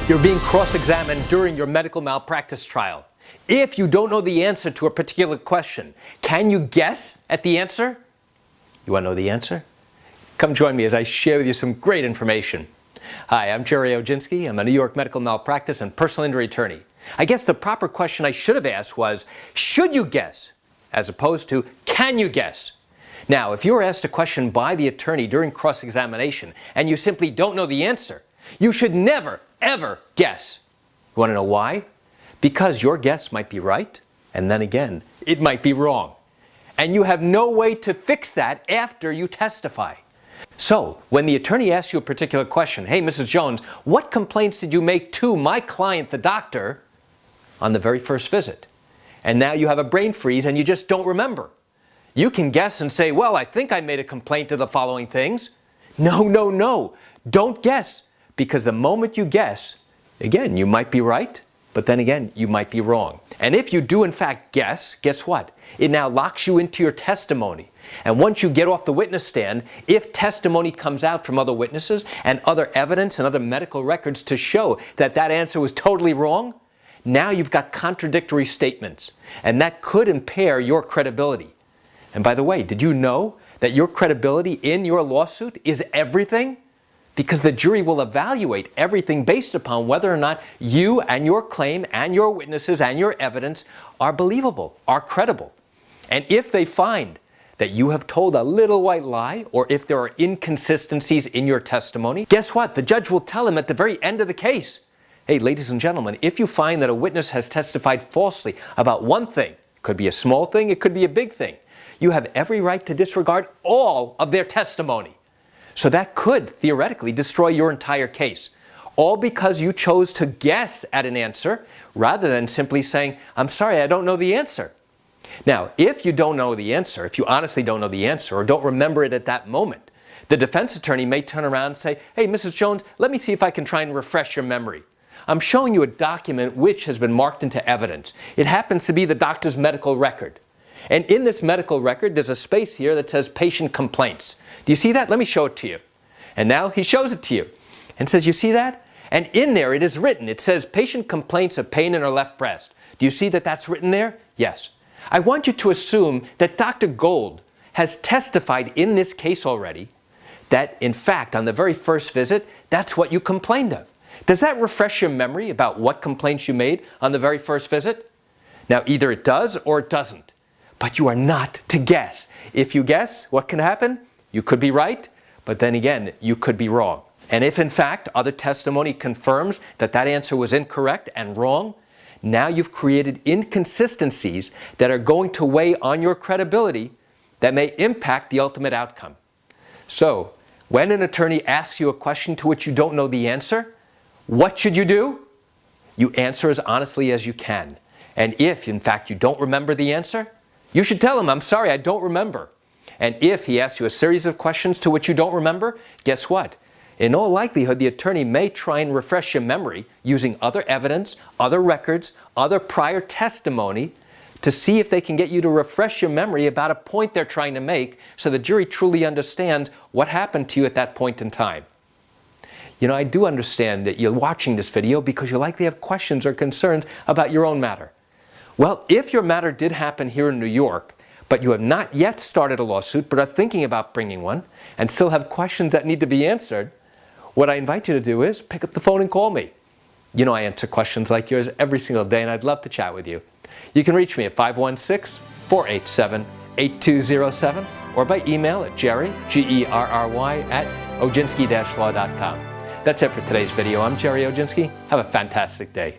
You're being cross-examined during your medical malpractice trial. If you don't know the answer to a particular question, can you guess at the answer? You want to know the answer? Come join me as I share with you some great information. Hi, I'm Gerry Oginski. I'm a New York medical malpractice and personal injury attorney. I guess the proper question I should have asked was, should you guess? As opposed to, can you guess? Now, if you were asked a question by the attorney during cross-examination and you simply don't know the answer, you should never, ever guess. You want to know why? Because your guess might be right, and then again, it might be wrong. And you have no way to fix that after you testify. So, when the attorney asks you a particular question, hey, Mrs. Jones, what complaints did you make to my client, the doctor, on the very first visit? And now you have a brain freeze and you just don't remember. You can guess and say, well, I think I made a complaint to the following things. No. Don't guess. Because the moment you guess, again, you might be right, but then again, you might be wrong. And if you do in fact guess what? It now locks you into your testimony. And once you get off the witness stand, if testimony comes out from other witnesses and other evidence and other medical records to show that that answer was totally wrong, now you've got contradictory statements. And that could impair your credibility. And by the way, did you know that your credibility in your lawsuit is everything? Because the jury will evaluate everything based upon whether or not you and your claim and your witnesses and your evidence are believable, are credible. And if they find that you have told a little white lie, or if there are inconsistencies in your testimony, guess what? The judge will tell him at the very end of the case, hey, ladies and gentlemen, if you find that a witness has testified falsely about one thing, it could be a small thing, it could be a big thing, you have every right to disregard all of their testimony. So that could theoretically destroy your entire case, all because you chose to guess at an answer rather than simply saying, I'm sorry, I don't know the answer. Now, if you don't know the answer, if you honestly don't know the answer or don't remember it at that moment, the defense attorney may turn around and say, hey, Mrs. Jones, let me see if I can try and refresh your memory. I'm showing you a document which has been marked into evidence. It happens to be the doctor's medical record. And in this medical record, there's a space here that says patient complaints. Do you see that? Let me show it to you. And now he shows it to you and says, you see that? And in there it is written. It says patient complaints of pain in her left breast. Do you see that that's written there? Yes. I want you to assume that Dr. Gold has testified in this case already that, in fact, on the very first visit, that's what you complained of. Does that refresh your memory about what complaints you made on the very first visit? Now, either it does or it doesn't. But you are not to guess. If you guess, what can happen? You could be right, but then again, you could be wrong. And if in fact other testimony confirms that that answer was incorrect and wrong, now you've created inconsistencies that are going to weigh on your credibility that may impact the ultimate outcome. So, when an attorney asks you a question to which you don't know the answer, what should you do? You answer as honestly as you can. And if in fact you don't remember the answer, you should tell him, I'm sorry, I don't remember. And if he asks you a series of questions to which you don't remember, guess what? In all likelihood, the attorney may try and refresh your memory using other evidence, other records, other prior testimony to see if they can get you to refresh your memory about a point they're trying to make so the jury truly understands what happened to you at that point in time. You know, I do understand that you're watching this video because you likely have questions or concerns about your own matter. Well, if your matter did happen here in New York, but you have not yet started a lawsuit but are thinking about bringing one and still have questions that need to be answered, what I invite you to do is pick up the phone and call me. You know I answer questions like yours every single day and I'd love to chat with you. You can reach me at 516-487-8207 or by email at Gerry, Gerry, at oginski-law.com. That's it for today's video. I'm Gerry Oginski. Have a fantastic day.